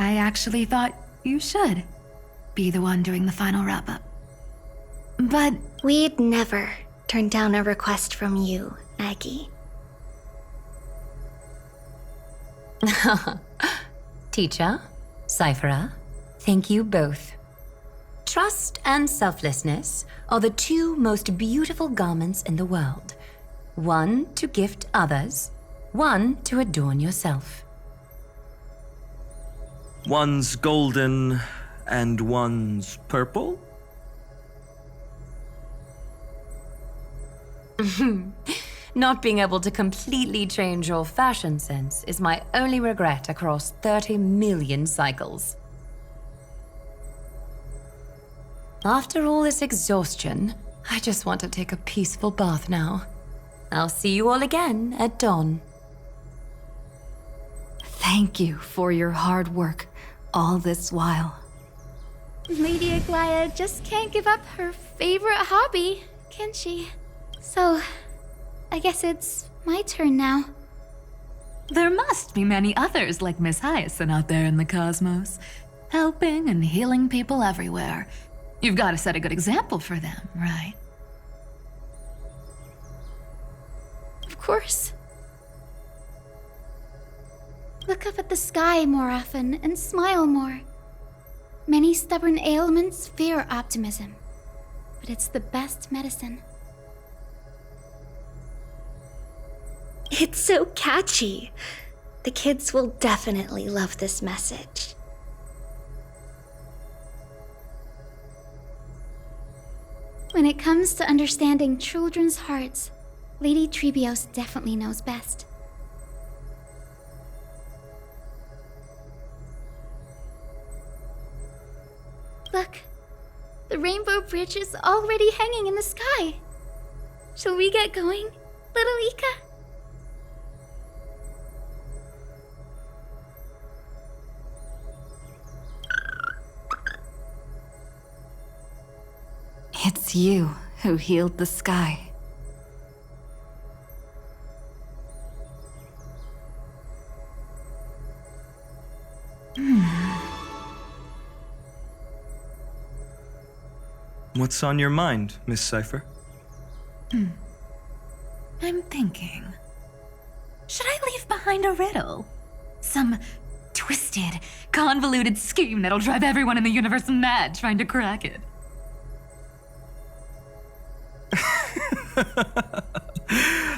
I actually thought you should be the one doing the final wrap-up. But we'd never turn down a request from you, Aggie. Teacher, Cypherer, thank you both. Trust and selflessness are the two most beautiful garments in the world. One to gift others, one to adorn yourself. One's golden and one's purple? Not being able to completely change your fashion sense is my only regret across 30 million cycles. After all this exhaustion, I just want to take a peaceful bath now. I'll see you all again at dawn. thank you for your hard work all this while. Lady Aglaia just can't give up her favorite hobby, can she? So, I guess it's my turn now. There must be many others like Miss Hyacinth out there in the cosmos, helping and healing people everywhere. You've got to set a good example for them, right? Of course. Look up at the sky more often and smile more. Many stubborn ailments fear optimism, but it's the best medicine. It's so catchy. The kids will definitely love this message. When it comes to understanding children's hearts, Lady Trebios definitely knows best. Look, the Rainbow Bridge is already hanging in the sky. Shall we get going, little Ika? It's you who healed the sky. What's on your mind, Miss Cypher? I'm thinking. Should I leave behind a riddle? Some twisted, convoluted scheme that'll drive everyone in the universe mad trying to crack it.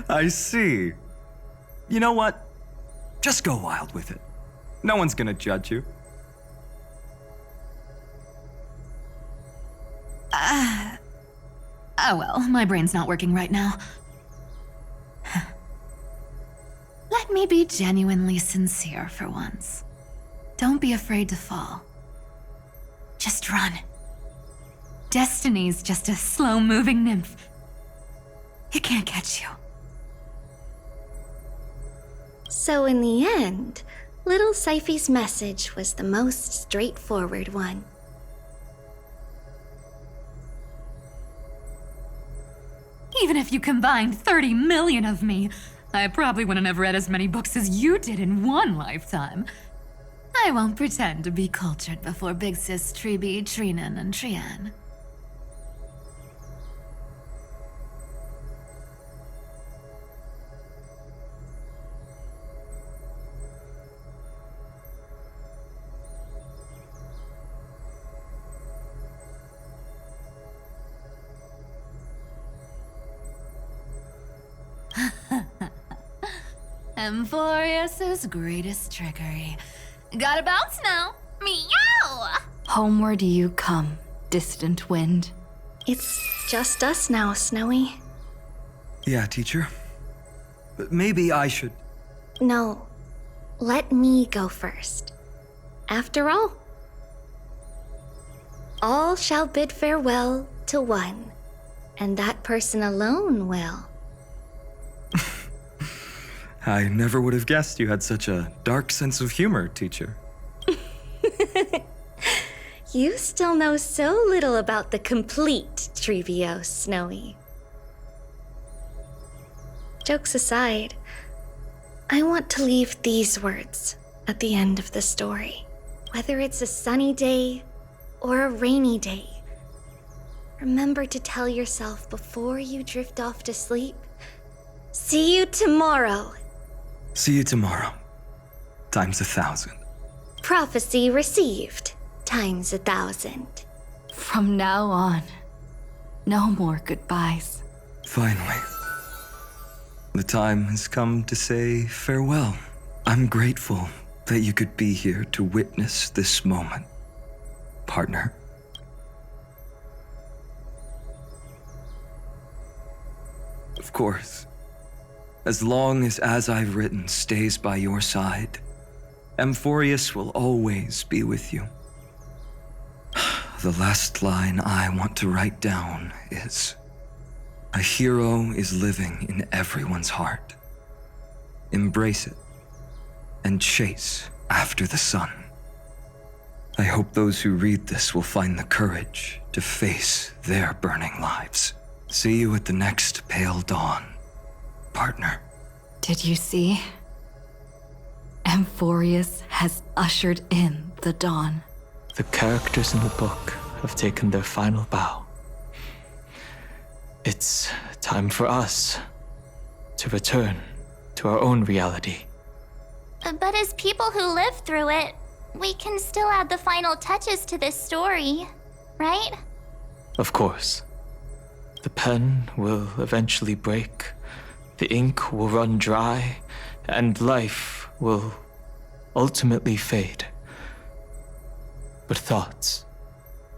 I see. You know what? Just go wild with it. No one's gonna judge you. Oh well, my brain's not working right now. Let me be genuinely sincere for once. Don't be afraid to fall. Just run. Destiny's just a slow-moving nymph. It can't catch you. So in the end, little Cyphy's message was the most straightforward one. Even if you combined 30 million of me, I probably wouldn't have read as many books as you did in one lifetime. I won't pretend to be cultured before Big Sis Treeby, Trinan, and Trian. Amphoreus' greatest trickery. Gotta bounce now. Meow! Homeward you come, distant wind. It's just us now, Snowy. Yeah, teacher. But maybe I should... No, let me go first. After all shall bid farewell to one, and that person alone will. I never would have guessed you had such a dark sense of humor, teacher. You still know so little about the complete Trebios, Snowy. Jokes aside, I want to leave these words at the end of the story Whether it's a sunny day or a rainy day, remember to tell yourself before you drift off to sleep, see you tomorrow. See you tomorrow. Times 1,000. Prophecy received, times 1,000. From now on, no more goodbyes. Finally. The time has come to say farewell. I'm grateful that you could be here to witness this moment, partner. Of course, as long as I've written stays by your side, Amphoreus will always be with you. The last line I want to write down is, a hero is living in everyone's heart. Embrace it and chase after the sun. I hope those who read this will find the courage to face their burning lives. See you at the next pale dawn, partner. Did you see? Amphoreus has ushered in the dawn. The characters in the book have taken their final bow. It's time for us to return to our own reality. But as people who lived through it, we can still add the final touches to this story, right? Of course. The pen will eventually break, the ink will run dry, and life will ultimately fade. But thoughts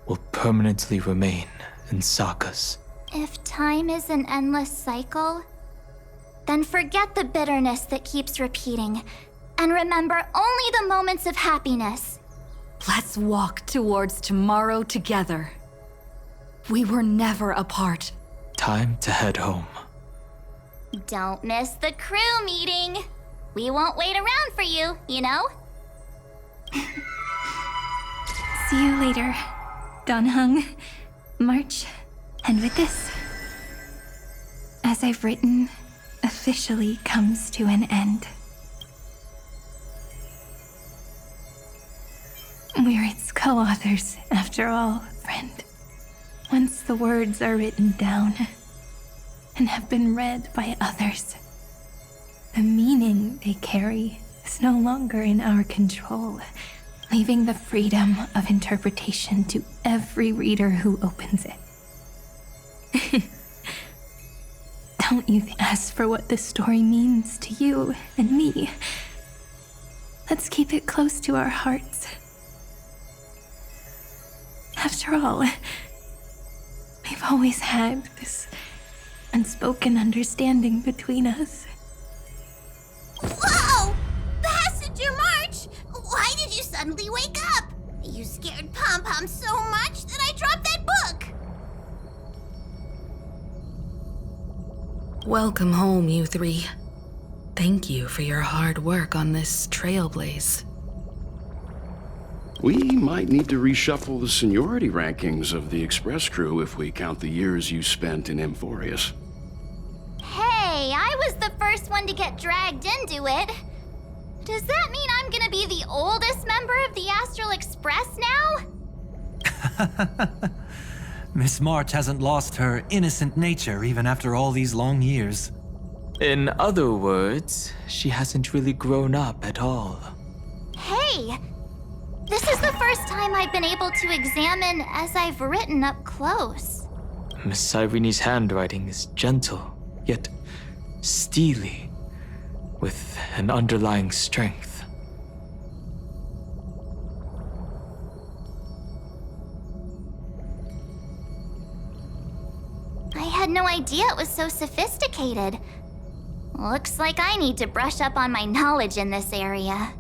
will permanently remain in sagas. If time is an endless cycle, then forget the bitterness that keeps repeating, and remember only the moments of happiness. Let's walk towards tomorrow together. We were never apart. Time to head home. Don't miss the crew meeting. We won't wait around for you, you know? See you later, Donhung, March, and with this, as I've written, officially comes to an end. We're its co-authors, after all, friend. Once the words are written down and have been read by others, the meaning they carry is no longer in our control, leaving the freedom of interpretation to every reader who opens it. Don't you ask for what this story means to you and me. Let's keep it close to our hearts. After all, we've always had this unspoken understanding between us. Whoa! Passenger March! Why did you suddenly wake up? You scared Pom-Pom so much that I dropped that book! Welcome home, you three. Thank you for your hard work on this trailblaze. We might need to reshuffle the seniority rankings of the Express crew if we count the years you spent in Amphoreus. Hey, I was the first one to get dragged into it. Does that mean I'm gonna be the oldest member of the Astral Express now? Miss March hasn't lost her innocent nature even after all these long years. In other words, she hasn't really grown up at all. Hey! This is the first time I've been able to examine as I've written up close. Miss Irene's handwriting is gentle, yet steely, with an underlying strength. I had no idea it was so sophisticated. Looks like I need to brush up on my knowledge in this area.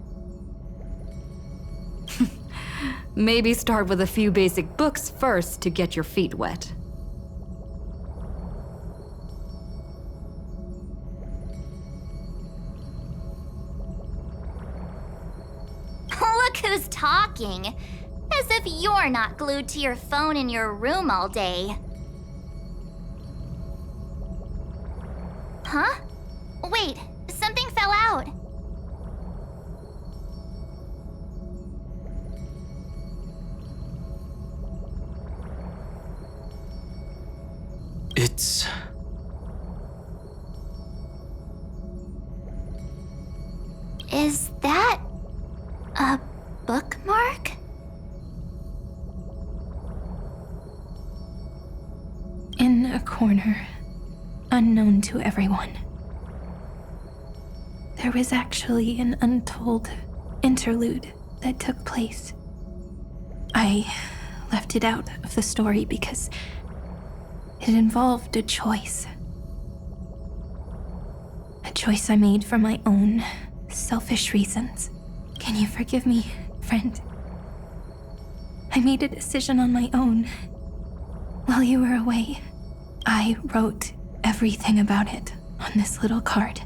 Maybe start with a few basic books first to get your feet wet. Look who's talking. As if you're not glued to your phone in your room all day. Huh? Wait, something fell out. It's... Is that a bookmark? In a corner, unknown to everyone, there was actually an untold interlude that took place. I left it out of the story because it involved a choice. A choice I made for my own selfish reasons. Can you forgive me, friend? I made a decision on my own. While you were away, I wrote everything about it on this little card.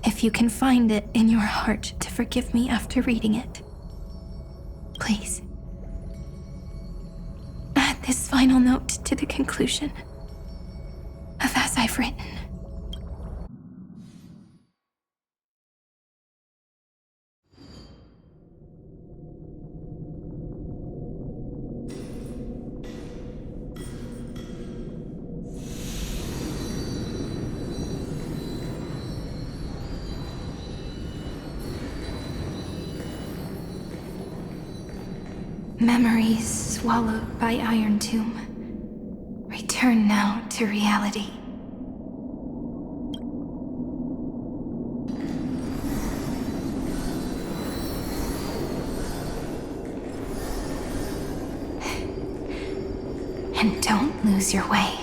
If you can find it in your heart to forgive me after reading it, please. Add this final note to the conclusion of As I've Written. Memories swallowed by Iron Tomb. Return now to reality. And don't lose your way.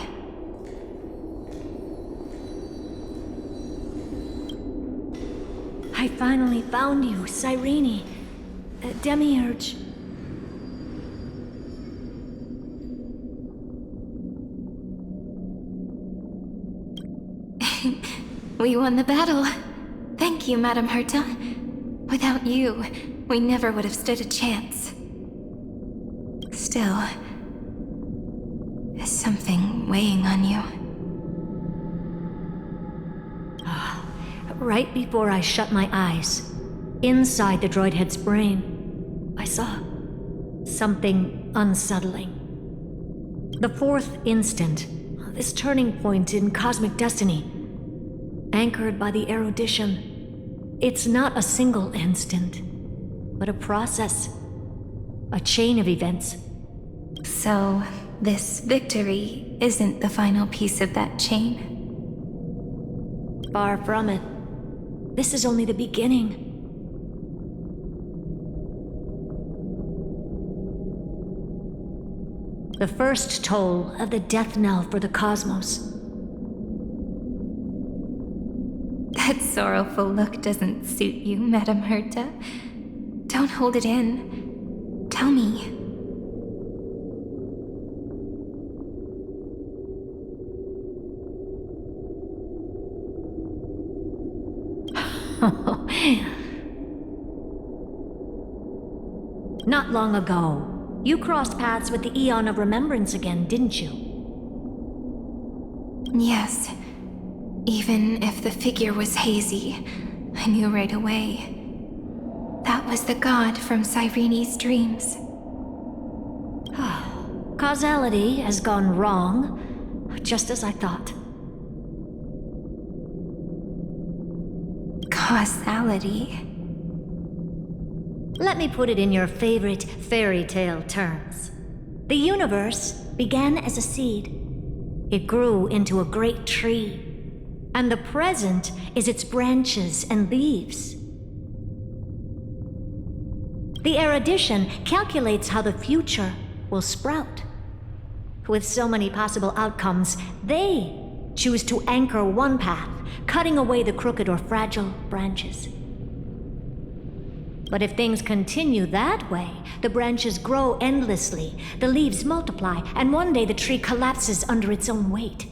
I finally found you, Cyrene. Demiurge. We won the battle. Thank you, Madame Herta. Without you, we never would have stood a chance. Still, is something weighing on you? Right before I shut my eyes, inside the droid head's brain, I saw something unsettling. The fourth instant, this turning point in cosmic destiny, anchored by the erudition. It's not a single instant, but a process, a chain of events. So, this victory isn't the final piece of that chain? Far from it. This is only the beginning. The first toll of the death knell for the cosmos. That sorrowful look doesn't suit you, Madame Herta. Don't hold it in. Tell me. Not long ago, you crossed paths with the Eon of Remembrance again, didn't you? Yes. Even if the figure was hazy, I knew right away. That was the god from Cyrene's dreams. Causality has gone wrong, just as I thought. Causality? Let me put it in your favorite fairy tale terms. The universe began as a seed. It grew into a great tree. And the present is its branches and leaves. The erudition calculates how the future will sprout. With so many possible outcomes, they choose to anchor one path, cutting away the crooked or fragile branches. But if things continue that way, the branches grow endlessly, the leaves multiply, and one day the tree collapses under its own weight.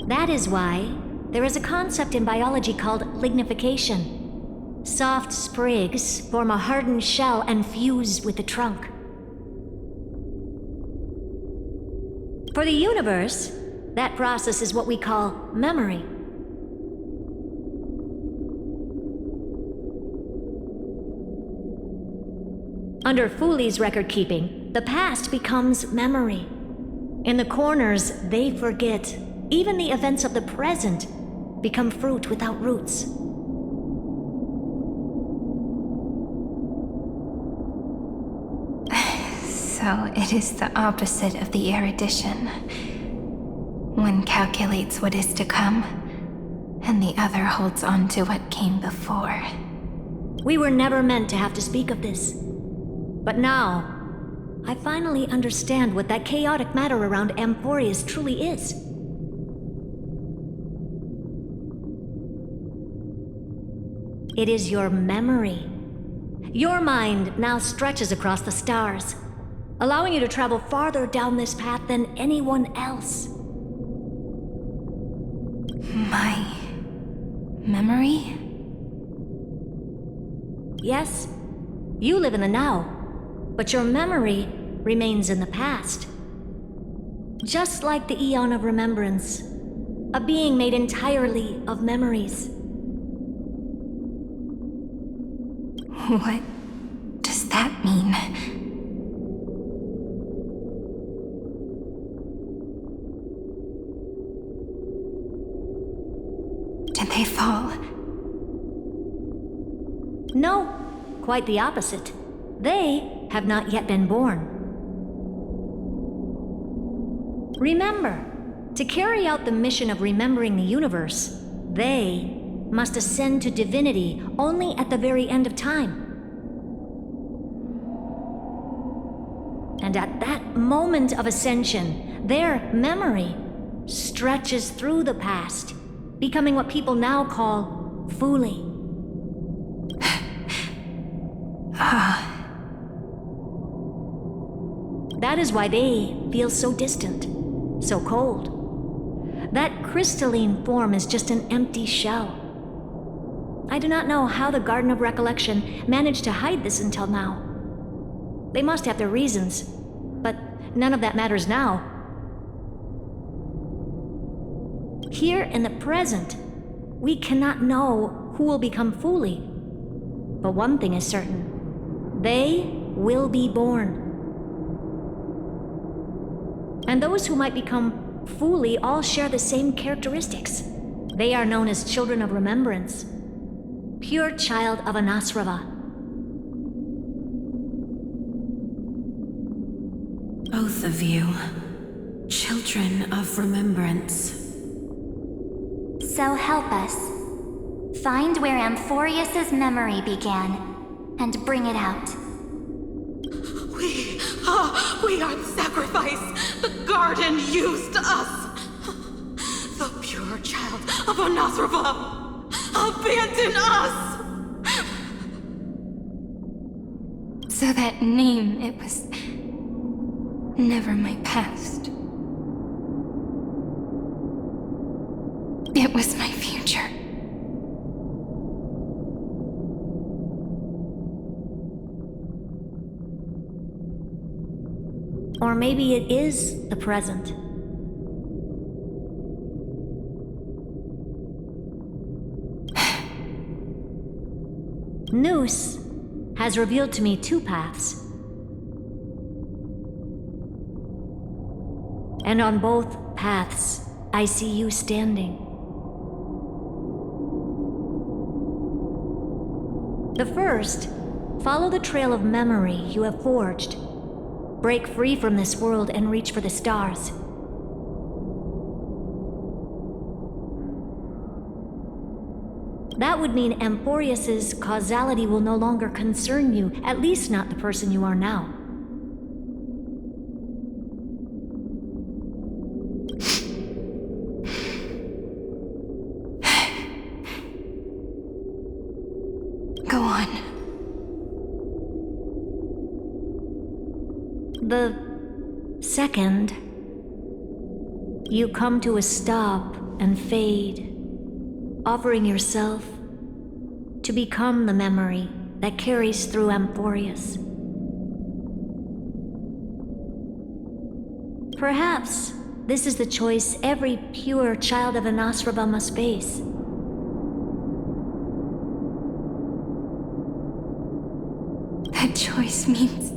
That is why there is a concept in biology called lignification. Soft sprigs form a hardened shell and fuse with the trunk. For the universe, that process is what we call memory. Under Fooley's record keeping, the past becomes memory. In the corners, they forget. Even the events of the present become fruit without roots. So it is the opposite of the erudition. One calculates what is to come, and the other holds on to what came before. We were never meant to have to speak of this. But now, I finally understand what that chaotic matter around Amphoreus truly is. It is your memory. Your mind now stretches across the stars, allowing you to travel farther down this path than anyone else. My memory? Yes, you live in the now, but your memory remains in the past. Just like the Eon of Remembrance, a being made entirely of memories. What does that mean? Did they fall? No, quite the opposite. They have not yet been born. Remember, to carry out the mission of remembering the universe, they must ascend to divinity only at the very end of time. And at that moment of ascension, their memory stretches through the past, becoming what people now call Fooley. That is why they feel so distant, so cold. That crystalline form is just an empty shell. I do not know how the Garden of Recollection managed to hide this until now. They must have their reasons, but none of that matters now. Here in the present, we cannot know who will become Fooley. But one thing is certain. They will be born. And those who might become Fooley all share the same characteristics. They are known as children of remembrance. Pure child of Anasrava. Both of you, children of remembrance. So help us. Find where Amphoreus's memory began, and bring it out. We are the sacrifice. The garden used us. The pure child of Anasrava. Abandon us! So that name, it was never my past. It was my future. Or maybe it is the present. Noose has revealed to me two paths. And on both paths, I see you standing. The first, follow the trail of memory you have forged. Break free from this world and reach for the stars. That would mean Amphoreus's causality will no longer concern you, at least not the person you are now. Go on. The second, you come to a stop and fade, offering yourself to become the memory that carries through Amphoreus. Perhaps this is the choice every pure child of Anasrava must face. That choice means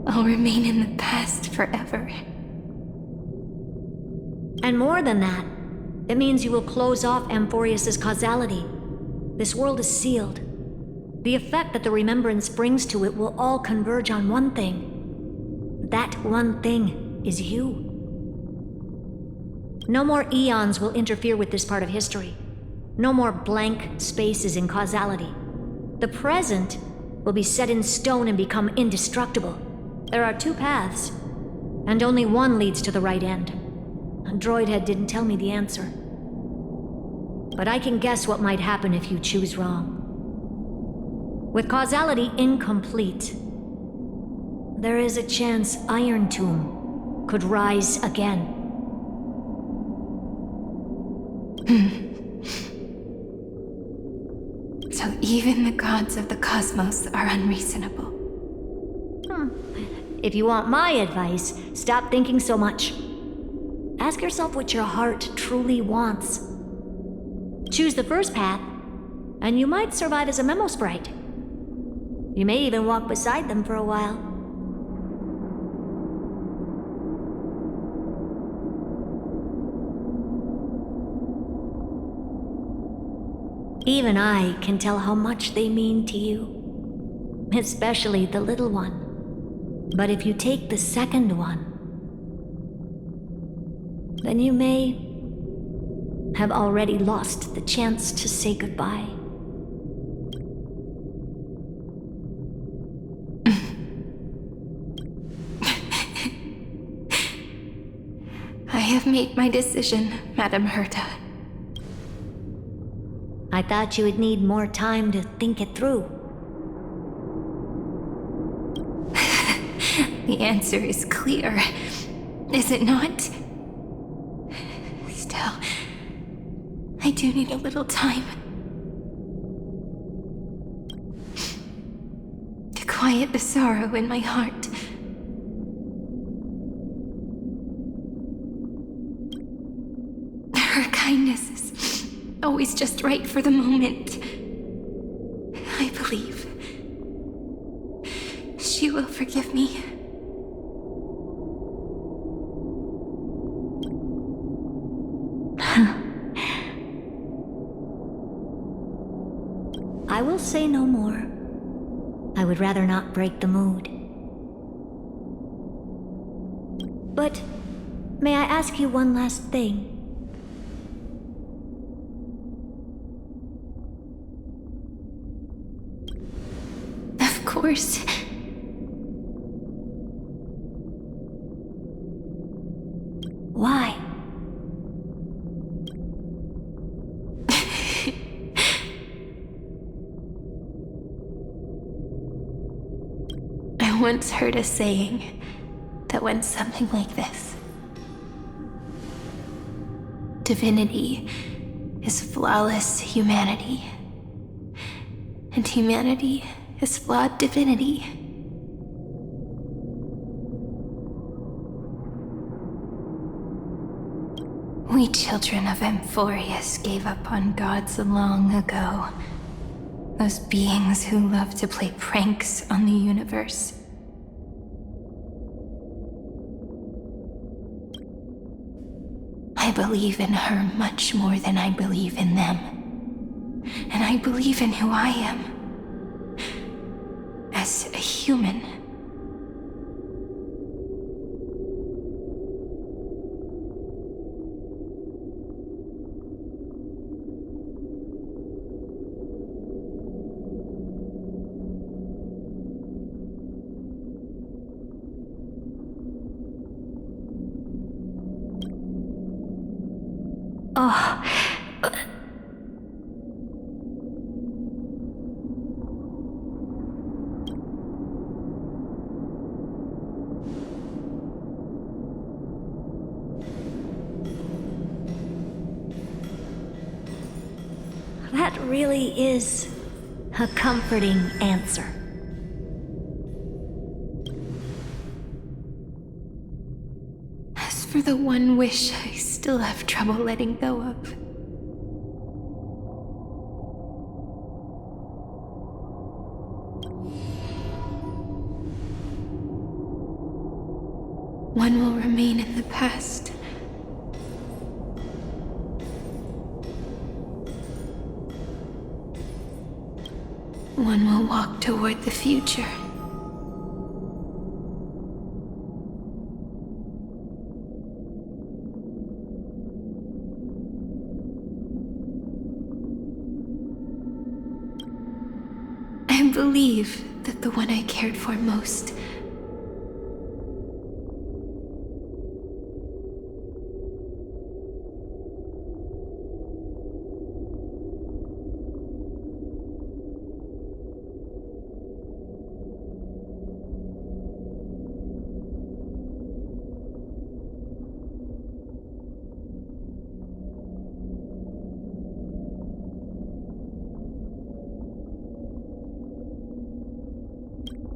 I'll remain in the past forever. And more than that, it means you will close off Amphoreus' causality. This world is sealed. The effect that the remembrance brings to it will all converge on one thing. That one thing is you. No more eons will interfere with this part of history. No more blank spaces in causality. The present will be set in stone and become indestructible. There are two paths, and only one leads to the right end. A droidhead didn't tell me the answer. But I can guess what might happen if you choose wrong. With causality incomplete, there is a chance Iron Tomb could rise again. So even the gods of the cosmos are unreasonable. If you want my advice, stop thinking so much. Ask yourself what your heart truly wants. Choose the first path, and you might survive as a memo sprite. You may even walk beside them for a while. Even I can tell how much they mean to you, especially the little one. But if you take the second one, then you may have already lost the chance to say goodbye. I have made my decision, Madame Herta. I thought you would need more time to think it through. The answer is clear, is it not? Still, I do need a little time to quiet the sorrow in my heart. Her kindness is always just right for the moment. I believe she will forgive me. I will say no more. I would rather not break the mood. But may I ask you one last thing? Of course. Why? I once heard a saying that went something like this. Divinity is flawless humanity, and humanity is flawed divinity. We children of Amphoreus gave up on gods long ago. Those beings who love to play pranks on the universe. I believe in her much more than I believe in them. And I believe in who I am. As a human. Oh. That really is a comforting answer. As for the one wish I still have trouble letting go of. one will remain in the past. One will walk toward the future. I believe that the one I cared for most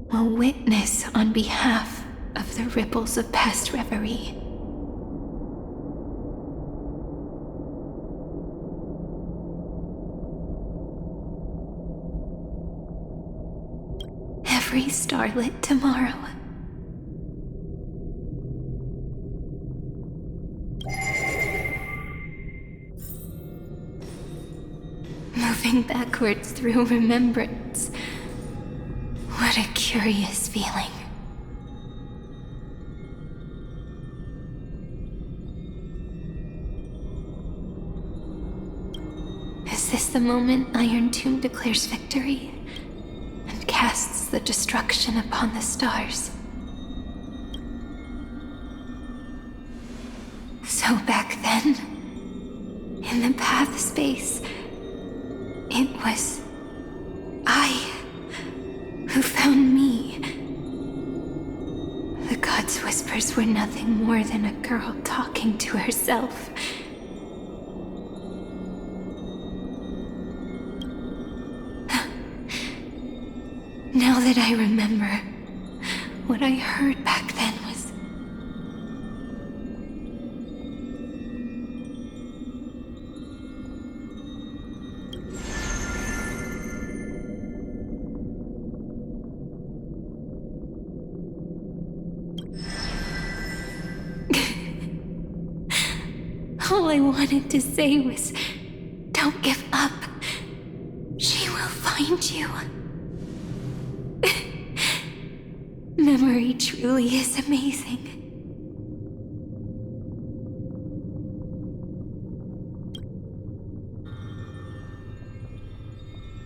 will witness on behalf of the ripples of past reverie. Every starlit tomorrow. Moving backwards through remembrance. What a curious feeling. Is this the moment Iron Tomb declares victory and casts the destruction upon the stars? So back then, in the path space, it was I who found me. The gods' whispers were nothing more than a girl talking to herself. Now that I remember, what I heard back then was... All I wanted to say was, don't give up. She will find you. Memory truly is amazing.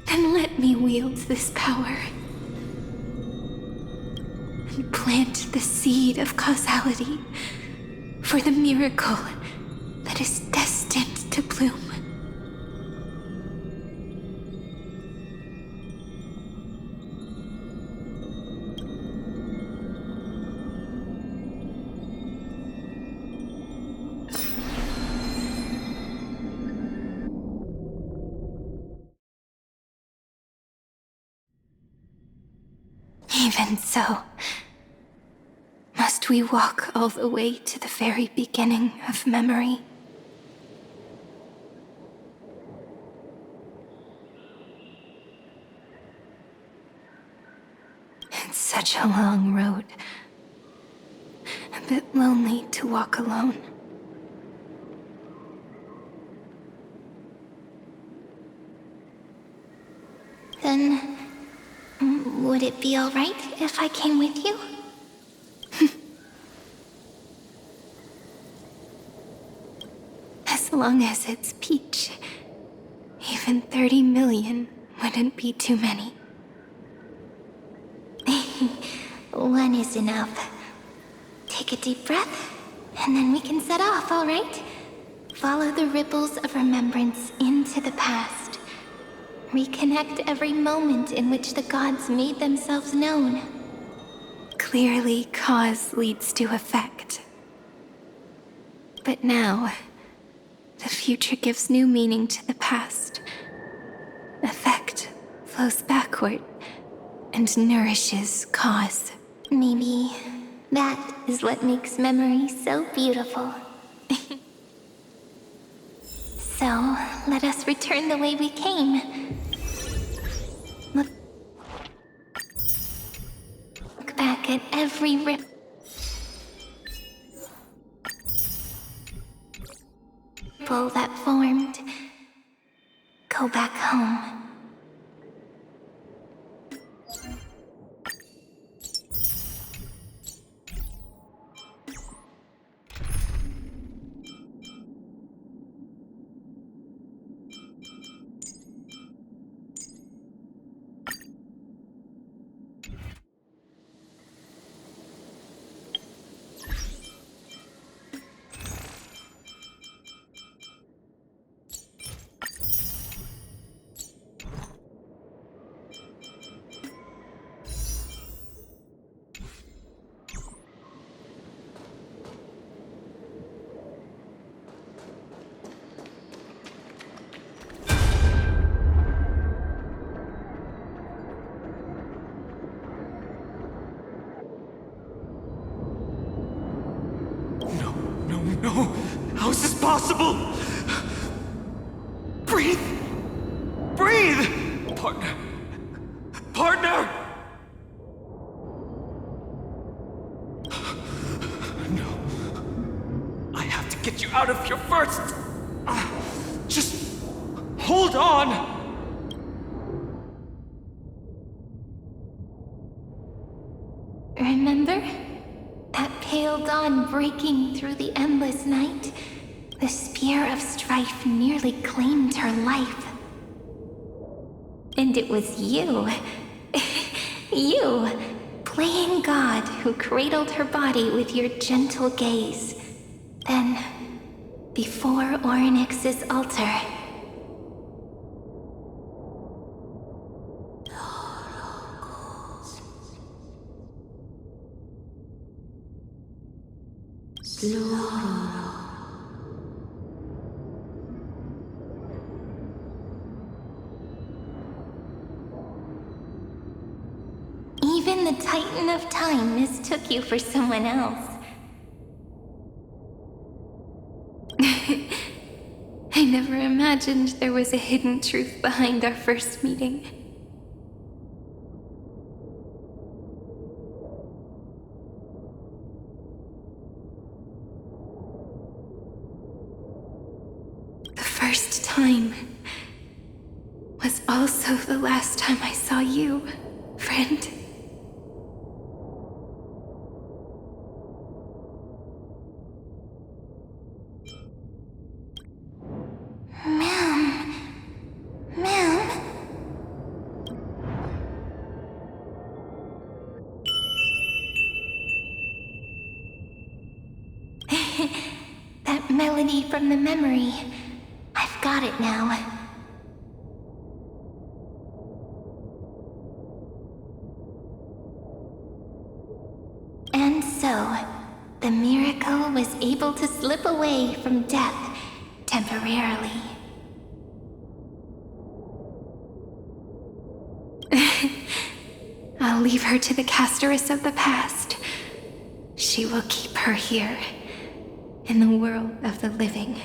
Then let me wield this power and plant the seed of causality for the miracle that is destined to bloom. Even so, must we walk all the way to the very beginning of memory? It's such a long road. A bit lonely to walk alone. Then, would it be all right if I came with you? As long as it's Peach, even 30 million wouldn't be too many. One is enough. Take a deep breath, and then we can set off, all right? Follow the ripples of remembrance into the past. Reconnect every moment in which the gods made themselves known. Clearly, cause leads to effect. But now, the future gives new meaning to the past. Effect flows backward and nourishes cause. Maybe that is what makes memory so beautiful. So, let us return the way we came. Look back at every rip. ripple that formed. Go back home. No! How is this possible? Breathe! Breathe! Partner! Partner! No. I have to get you out of here first! Just hold on! Remember? That pale dawn breaking through the endless night? The spear of strife nearly claimed her life. And it was you. You, playing God, who cradled her body with your gentle gaze. Then, before Orynyx's altar, even the Titan of Time mistook you for someone else. I never imagined there was a hidden truth behind our first meeting. The first time was also the last time I saw you, friend. That melody from the memory. I've got it now. And so, the miracle was able to slip away from death temporarily. I'll leave her to the casteress of the past. She will keep her here, in the world of the living.